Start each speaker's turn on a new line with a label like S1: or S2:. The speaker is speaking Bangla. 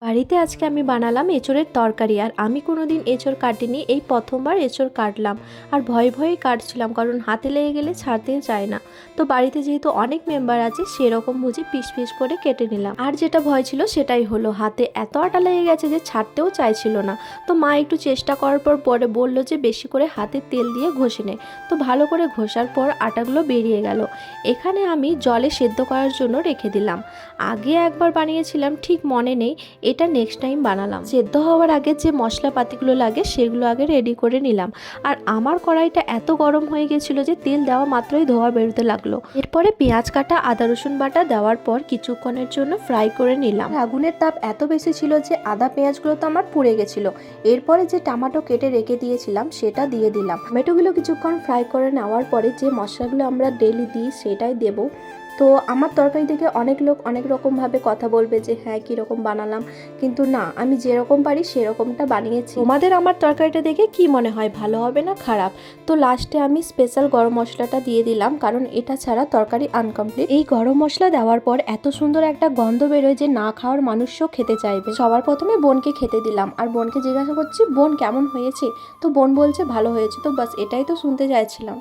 S1: বাড়িতে আজকে আমি বানালাম এঁচোড়ের তরকারি। আর আমি কোনোদিন এঁচোড় কাটিনি, এই প্রথমবার এঁচোড় কাটলাম। আর ভয়ে ভয়েই কাটছিলাম, কারণ হাতে লেগে গেলে ছাড়তেই চায় না। তো বাড়িতে যেহেতু অনেক মেম্বার আছে, সেরকম বুঝে পিস পিস করে কেটে নিলাম। আর যেটা ভয় ছিল সেটাই হলো, হাতে এত আটা লেগে গেছে যে ছাড়তেও চাইছিল না। তো মা একটু চেষ্টা করার পর পরে বললো যে বেশি করে হাতে তেল দিয়ে ঘষে নে। তো ভালো করে ঘষার পর আটাগুলো বেরিয়ে গেল। এখানে আমি জলে সেদ্ধ করার জন্য রেখে দিলাম। আগে একবার বানিয়েছিলাম, ঠিক মনে নেই, এটা নেক্সট টাইম বানালাম। সেদ্ধ হওয়ার আগে যে মশলাপাতিগুলো লাগে সেগুলো আগে রেডি করে নিলাম। আর আমার কড়াইটা এত গরম হয়ে গেছিলো যে তেল দেওয়া মাত্রই ধোয়া বেরোতে লাগলো। এরপরে পেঁয়াজ কাটা, আদা রসুন বাটা দেওয়ার পর কিছুক্ষণের জন্য ফ্রাই করে নিলাম। আগুনের তাপ এত বেশি ছিল যে আদা পেঁয়াজগুলো তো আমার পুড়ে গেছিলো। এরপরে যে টমেটো কেটে রেখে দিয়েছিলাম সেটা দিয়ে দিলাম। টমেটোগুলো কিছুক্ষণ ফ্রাই করে নেওয়ার পরে যে মশলাগুলো আমরা ডেলি দিই সেটাই দেবো। তো আমার তরকারি দেখে অনেক লোক অনেক রকমভাবে কথা বলবে যে হ্যাঁ কীরকম বানালাম, কিন্তু না, আমি যেরকম পারি সেরকমটা বানিয়েছি। তোমাদের আমার তরকারিটা দেখে কি মনে হয়, ভালো হবে না খারাপ? তো লাস্টে আমি স্পেশাল গরম মশলাটা দিয়ে দিলাম, কারণ এটা ছাড়া তরকারি আনকমপ্লিট। এই গরম মশলা দেওয়ার পর এত সুন্দর একটা গন্ধ বেরোয় যে না খাওয়ার মানুষও খেতে চাইবে। সবার প্রথমে বোনকে খেতে দিলাম, আর বোনকে জিজ্ঞাসা করছি বোন কেমন হয়েছে। তো বোন বলছে ভালো হয়েছে। তো বাস এটাই তো শুনতে চাইছিলাম।